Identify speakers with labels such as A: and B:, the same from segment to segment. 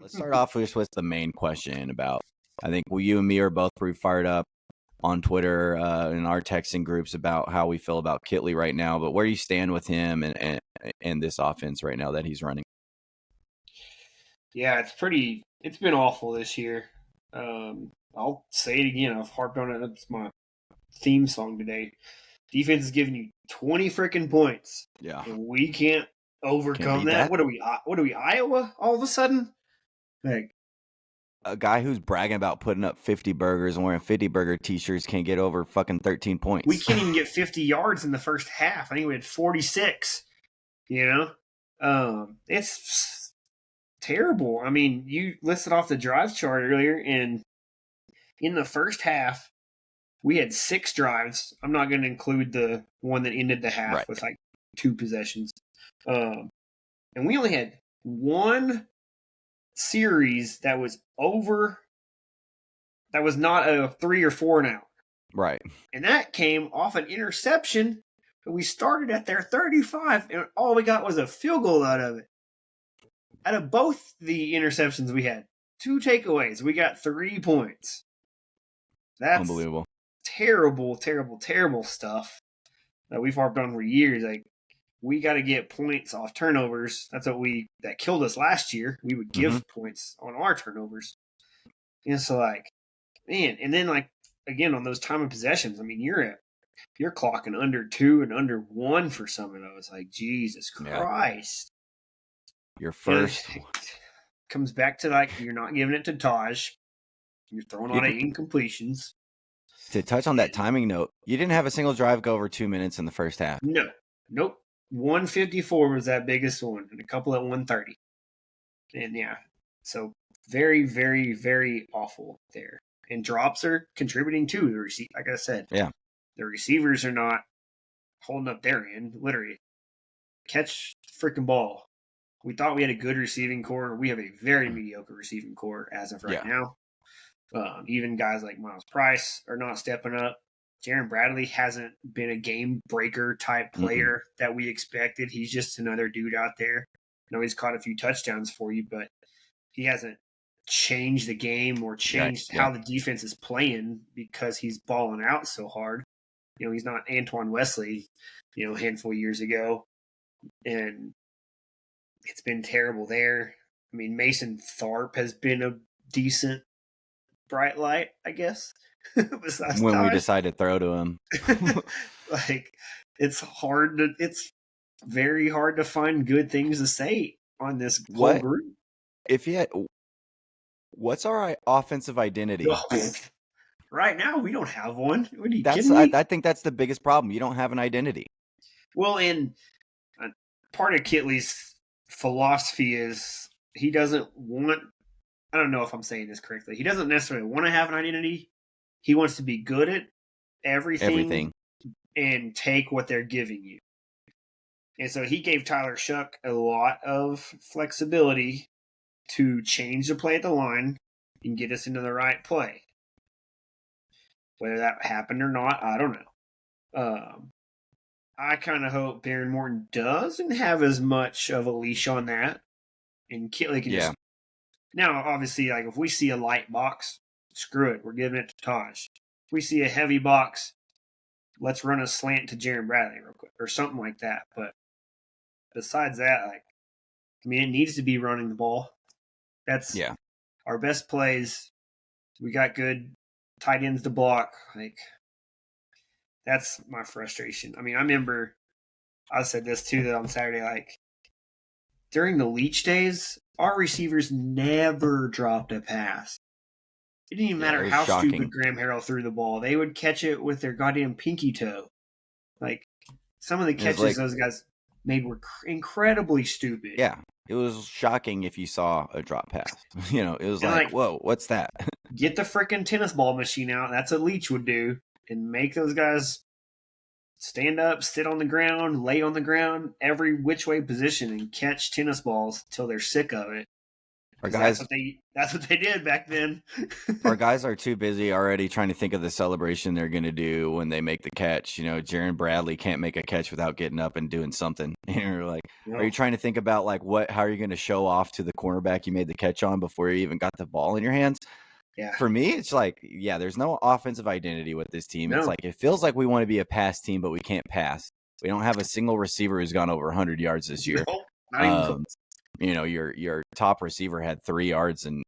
A: Let's start off with the main question about. I think you and me are both pretty fired up on Twitter in our texting groups about how we feel about Kitley right now. But where do you stand with him and this offense right now that he's running?
B: Yeah, it's been awful this year. I'll say it again. I've harped on it. It's my theme song today. Defense is giving you 20 freaking points.
A: Yeah,
B: And we can't overcome
A: beat that.
B: What are we, Iowa, all of a sudden? Like,
A: a guy who's bragging about putting up 50 burgers and wearing 50 burger t-shirts can't get over fucking 13 points.
B: we can't even get 50 yards in the first half. I think we had 46. It's terrible. I mean, you listed off the drive chart earlier, and in the first half, we had 6 drives. I'm not going to include the one that ended the half with like 2 possessions. And we only had one series that was not a 3 or 4 and out.
A: Right.
B: And that came off an interception. We started at their 35, and all we got was a field goal out of it. Out of both the interceptions we had, 2 takeaways. We got 3 points. That's
A: unbelievable.
B: Terrible, terrible, terrible stuff that we've harped on for years. Like, we got to get points off turnovers. That's what that killed us last year. We would give points on our turnovers. And so, like, man, and then, like, again, on those time of possessions, I mean, you're clocking under 2 and under 1 for some of those. Like, Jesus Christ.
A: Your first
B: comes back to, like, you're not giving it to Taj. You're throwing a lot of incompletions.
A: To touch on that timing note, you didn't have a single drive go over 2 minutes in the first half.
B: No. Nope. 154 was that biggest one, and a couple at 130. And yeah, so very, very, very awful there. And drops are contributing too. Like I said,
A: yeah,
B: the receivers are not holding up their end. Literally, catch the freaking ball. We thought we had a good receiving core. We have a very mediocre receiving core as of right now. Even guys like Miles Price are not stepping up. Jaron Bradley hasn't been a game breaker type player that we expected. He's just another dude out there. I know he's caught a few touchdowns for you, but he hasn't changed the game or changed how the defense is playing because he's balling out so hard. He's not Antoine Wesley, a handful of years ago. And it's been terrible there. I mean, Mason Tharp has been a decent bright light, I guess.
A: When we decide to throw to him.
B: Like, it's very hard to find good things to say on this whole group.
A: What's our offensive identity?
B: Right now, we don't have one. What are you kidding me?
A: I think that's the biggest problem. You don't have an identity.
B: Well, and part of Kitley's philosophy is he doesn't want, I don't know if I'm saying this correctly, he doesn't necessarily want to have an identity. He wants to be good at everything. And take what they're giving you. And so he gave Tyler Shuck a lot of flexibility to change the play at the line and get us into the right play. Whether that happened or not, I don't know. I kind of hope Darren Morton doesn't have as much of a leash on that. And Kitley can just... Now, obviously, like, if we see a light box, screw it. We're giving it to Taj. If we see a heavy box, let's run a slant to Jaron Bradley real quick or something like that. But besides that, like, I mean, it needs to be running the ball. That's our best plays. We got good tight ends to block. Like, that's my frustration. I mean, I remember I said this too that on Saturday, like, during the Leach days, our receivers never dropped a pass. It didn't even matter how stupid Graham Harrell threw the ball. They would catch it with their goddamn pinky toe. Like, some of the catches those guys made were incredibly stupid.
A: Yeah, it was shocking if you saw a drop pass. It was like, whoa, what's that?
B: Get the freaking tennis ball machine out. That's what Leach would do. And make those guys stand up, sit on the ground, lay on the ground, every which way position, and catch tennis balls till they're sick of it.
A: Our
B: because that's
A: guys,
B: what they did back then.
A: our guys are too busy already trying to think of the celebration they're going to do when they make the catch. You know, Jaron Bradley can't make a catch without getting up and doing something. You're like, are you trying to think about like how are you going to show off to the cornerback you made the catch on before you even got the ball in your hands?
B: Yeah.
A: For me, it's like, yeah, there's no offensive identity with this team.
B: No.
A: It's like it feels like we want to be a pass team, but we can't pass. We don't have a single receiver who's gone over 100 yards this year.
B: No, not even close.
A: You know, your top receiver had 3 yards and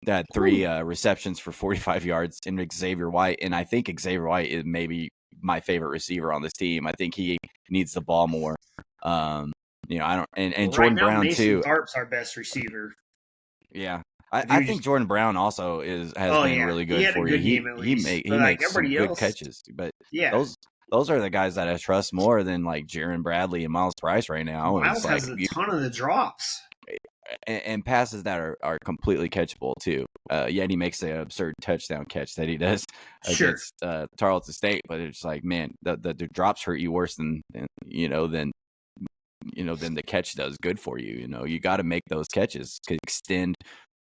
A: had 3 receptions for 45 yards in Xavier White. And I think Xavier White is maybe my favorite receiver on this team. I think he needs the ball more. You know, I don't, and Jordan
B: right now,
A: Brown
B: Mason
A: too.
B: Tharp's our best receiver.
A: Yeah. I think Jordan Brown also has been really good for you. He makes some good catches, but
B: yeah,
A: those are the guys that I trust more than like Jaron Bradley and Miles Price right now.
B: Miles has a ton of the drops
A: and passes that are completely catchable too. Yet he makes the absurd touchdown catch that he does against Tarleton State. But it's like, man, the drops hurt you worse than the catch does good for you. You know, you got to make those catches to extend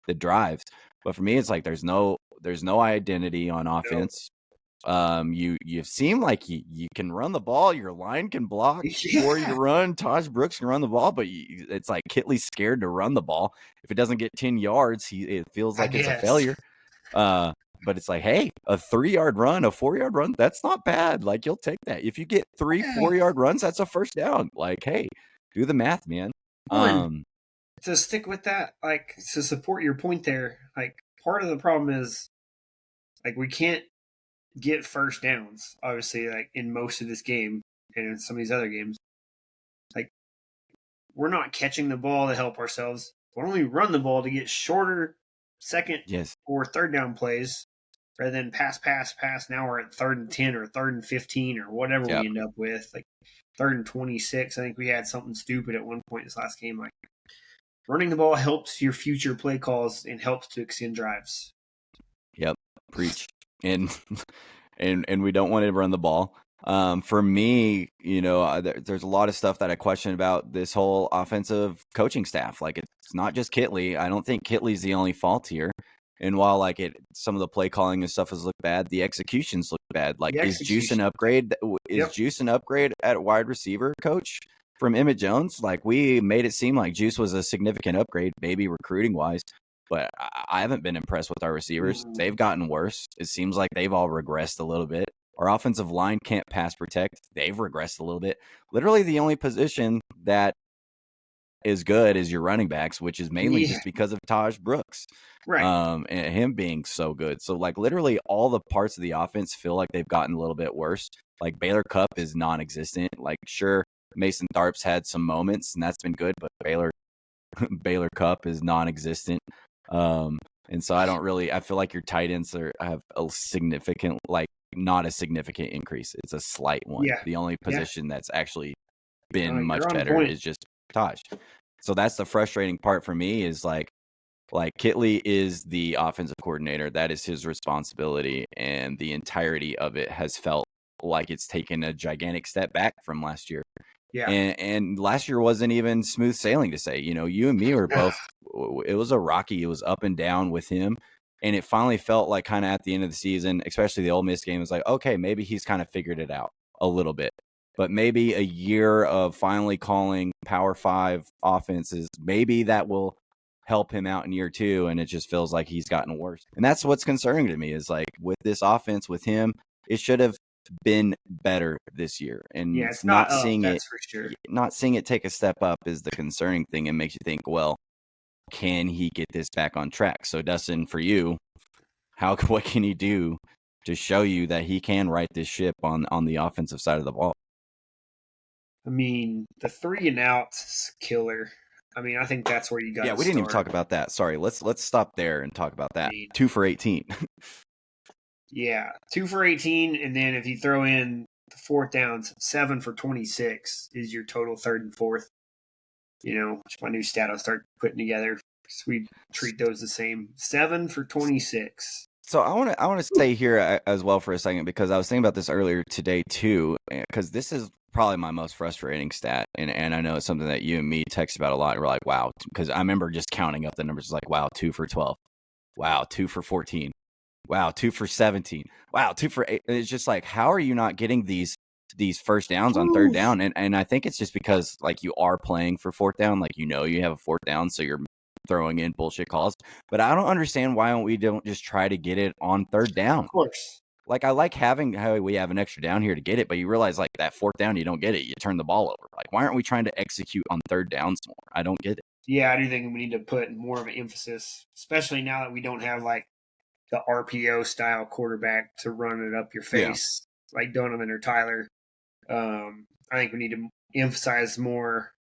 A: the drives. But for me, it's like there's no identity on offense. You seem like you can run the ball, your line can block for you to run. Taj Brooks can run the ball, but it's like Kitley's scared to run the ball. If it doesn't get 10 yards, it feels like it's a failure. But it's like, hey, a 3-yard run, a 4-yard run, that's not bad. Like, you'll take that. If you get 3 4-yard runs, that's a first down. Like, hey, do the math, man.
B: To stick with that, like, to support your point there, like, part of the problem is, like, we can't get first downs, obviously, like, in most of this game and in some of these other games. Like, we're not catching the ball to help ourselves. We're only run the ball to get shorter second or third down plays rather than pass. Now we're at 3rd and 10 or 3rd and 15 or whatever we end up with. Like, 3rd and 26. I think we had something stupid at one point this last game. Like, running the ball helps your future play calls and helps to extend drives.
A: Yep, preach. And we don't want to run the ball. For me, you know, there's a lot of stuff that I question about this whole offensive coaching staff. Like, it's not just Kitley. I don't think Kitley's the only fault here. And while like some of the play calling and stuff has looked bad, the executions look bad. Like, is Juice an upgrade? Juice an upgrade at wide receiver coach from Emmett Jones? Like, we made it seem like Juice was a significant upgrade, maybe recruiting wise. But I haven't been impressed with our receivers. They've gotten worse. It seems like they've all regressed a little bit. Our offensive line can't pass protect. They've regressed a little bit. Literally the only position that is good is your running backs, which is mainly just because of Taj Brooks.
B: Right.
A: And him being so good. So, like, literally all the parts of the offense feel like they've gotten a little bit worse. Like, Baylor Cupp is non-existent. Like, sure, Mason Tharp's had some moments, and that's been good, but Baylor Cupp is non-existent. And so I feel like your tight ends have a significant, like, not a significant increase. It's a slight one.
B: Yeah.
A: The only position that's actually been much better is just Taj. So that's the frustrating part for me is like Kitley is the offensive coordinator. That is his responsibility. And the entirety of it has felt like it's taken a gigantic step back from last year.
B: Yeah.
A: And last year wasn't even smooth sailing to say. You know, you and me were both, it was a rocky, it was up and down with him. And it finally felt like kind of at the end of the season, especially the Ole Miss game, was like, okay, maybe he's kind of figured it out a little bit. But maybe a year of finally calling Power 5 offenses, maybe that will help him out in year 2. And it just feels like he's gotten worse. And that's what's concerning to me is like with this offense, with him, it should have been better this year. And
B: it's not seeing it for sure.
A: Not seeing it take a step up is the concerning thing. It makes you think, well, can he get this back on track? So Dustin, for you, what can he do to show you that he can right this ship on the offensive side of the ball?
B: I mean, the 3 and outs killer. I mean, I think that's where you got.
A: Yeah, we didn't even talk about that. Sorry, let's stop there and talk about that. 2 for 18.
B: Yeah, 2 for 18, and then if you throw in the 4th downs, 7 for 26 is your total 3rd and 4th. You know, which my new stat I'll start putting together because we treat those the same. 7 for 26.
A: So I want to stay here as well for a second because I was thinking about this earlier today too, because this is probably my most frustrating stat. And I know it's something that you and me text about a lot. And we're like, wow, because I remember just counting up the numbers. Like, wow, 2 for 12. Wow, 2 for 14. Wow, 2 for 17. Wow, 2 for 8. And it's just like, how are you not getting these first downs on third down? And I think it's just because like you are playing for fourth down, like you have a fourth down, so you're throwing in bullshit calls. But I don't understand why we don't just try to get it on third down.
B: Of course.
A: Like I like having how we have an extra down here to get it, but you realize like that fourth down, you don't get it. You turn the ball over. Like why aren't we trying to execute on third downs more? I don't get it.
B: Yeah, I do think we need to put more of an emphasis, especially now that we don't have like the RPO style quarterback to run it up your face like Donovan or Tyler. I think we need to emphasize more,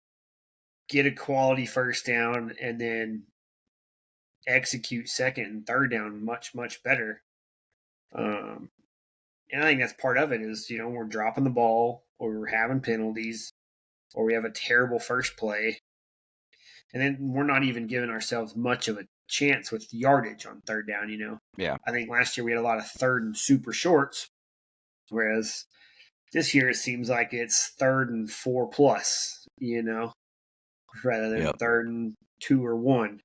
B: get a quality first down, and then execute second and third down much, much better. And I think that's part of it is, we're dropping the ball or we're having penalties or we have a terrible first play. And then we're not even giving ourselves much of a chance with yardage on third down,
A: Yeah.
B: I think last year we had a lot of third and super shorts, whereas this year it seems like it's third and 4+, rather than third and 2 or 1.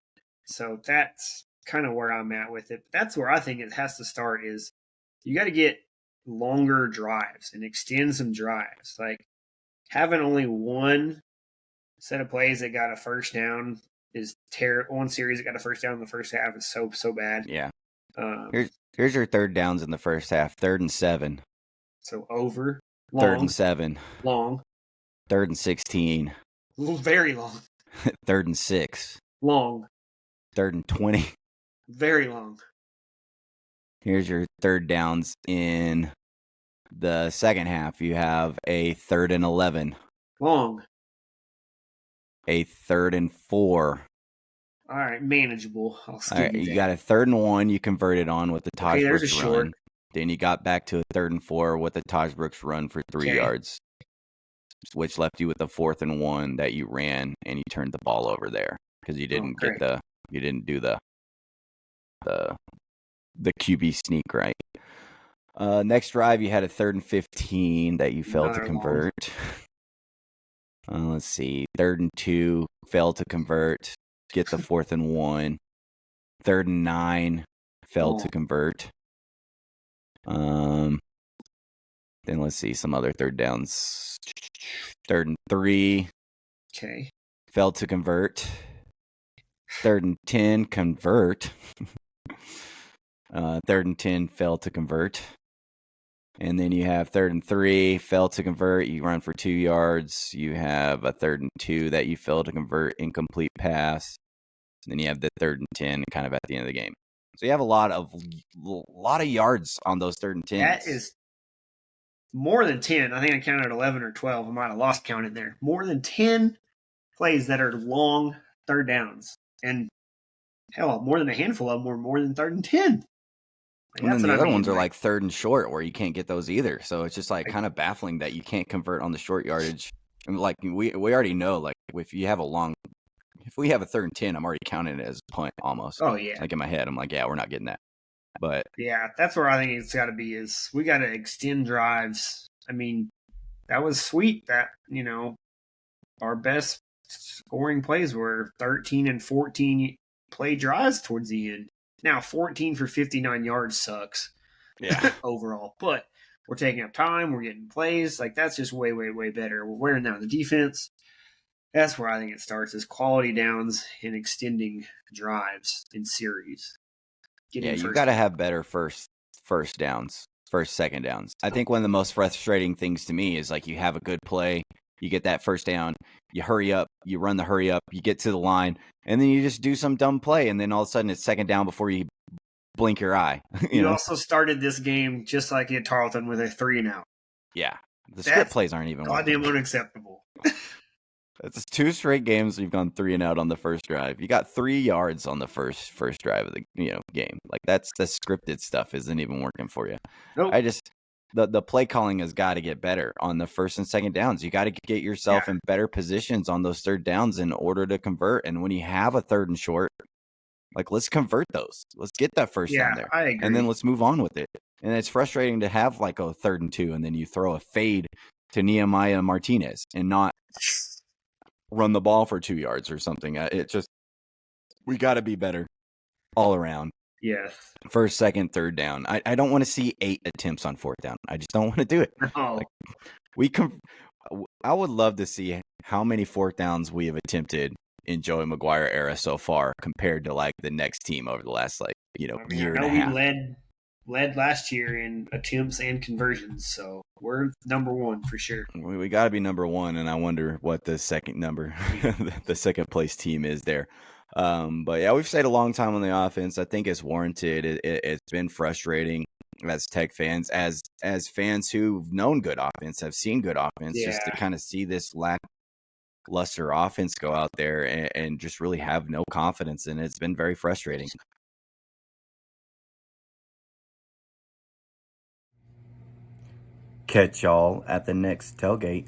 B: So that's kind of where I'm at with it. But that's where I think it has to start is you got to get longer drives and extend some drives. Like having only one set of plays that got a first down is terrible. One series that got a first down in the first half is so bad.
A: Yeah. Here's your third downs in the first half. 3rd and 7.
B: So over. Long.
A: 3rd and 7.
B: Long.
A: 3rd and 16.
B: Very long.
A: 3rd and 6.
B: Long.
A: 3rd and 20.
B: Very long.
A: Here's your third downs in the second half. You have a 3rd and 11.
B: Long.
A: A 3rd and 4.
B: All right, manageable.
A: All right, you got a 3rd and 1 you converted on with the Taj Brooks run.
B: Short.
A: Then you got back to a 3rd and 4 with the Taj Brooks run for 3 yards, which left you with a 4th and 1 that you ran and you turned the ball over there because you didn't you didn't do the QB sneak right. Next drive you had a 3rd and 15 that you failed to convert. Let's see, 3rd and 2 failed to convert. Get the 4th and 1. 3rd and 9 failed to convert. Then let's see some other third downs. 3rd and 3.
B: Okay.
A: Failed to convert. 3rd and 10 convert. 3rd and 10 failed to convert. And then you have 3rd and 3 failed to convert. You run for 2 yards. You have a 3rd and 2 that you failed to convert, incomplete pass. And then you have the 3rd and 10 kind of at the end of the game. So you have a lot of yards on those 3rd and 10s.
B: That is more than 10. I think I counted 11 or 12. I might have lost count in there. More than 10 plays that are long third downs. And hell, more than a handful of them were more than 3rd and 10.
A: And then the other ones are like 3rd and short where you can't get those either. So it's just like kind of baffling that you can't convert on the short yardage. And like we already know, like if we have a 3rd and 10, I'm already counting it as a punt almost.
B: Oh yeah.
A: Like in my head, I'm like, yeah, we're not getting that. But
B: yeah, that's where I think it's got to be is we got to extend drives. I mean, that was sweet that, our best scoring plays were 13 and 14 play drives towards the end. Now, 14 for 59 yards sucks.
A: Yeah.
B: Overall. But we're taking up time. We're getting plays. Like, that's just way, way, way better. We're wearing down the defense. That's where I think it starts is quality downs and extending drives in series.
A: You got to have better first downs, second downs. I think one of the most frustrating things to me is like you have a good play, you get that first down, you hurry up, you run the hurry up, you get to the line, and then you just do some dumb play, and then all of a sudden it's second down before you blink your eye.
B: You also started this game just like at Tarleton with a 3-and-out.
A: Yeah. The script plays aren't even
B: goddamn unacceptable.
A: It's 2 straight games you've gone 3-and-out on the first drive. You got 3 yards on the first drive of the game. Like that's the scripted stuff isn't even working for you.
B: Nope.
A: The play calling has got to get better on the first and second downs. You got to get yourself in better positions on those third downs in order to convert. And when you have a 3rd and short, like let's convert those. Let's get that first down there.
B: I agree.
A: And then let's move on with it. And it's frustrating to have like a 3rd and 2 and then you throw a fade to Nehemiah Martinez and not run the ball for 2 yards or something. We got to be better all around.
B: Yes.
A: First, second, third down. I don't want to see 8 attempts on fourth down. I just don't want to do it.
B: No.
A: I would love to see how many fourth downs we have attempted in Joey McGuire era so far compared to like the next team over the last year and a half.
B: We led last year in attempts and conversions, so we're number one for sure.
A: We got to be number one, and I wonder what the second the second place team is there. But yeah, we've stayed a long time on the offense. I think it's warranted. It's been frustrating as Tech fans, as fans who've known good offense, have seen good offense, just to kind of see this lackluster offense go out there and just really have no confidence in it. It's been very frustrating. Catch y'all at the next tailgate.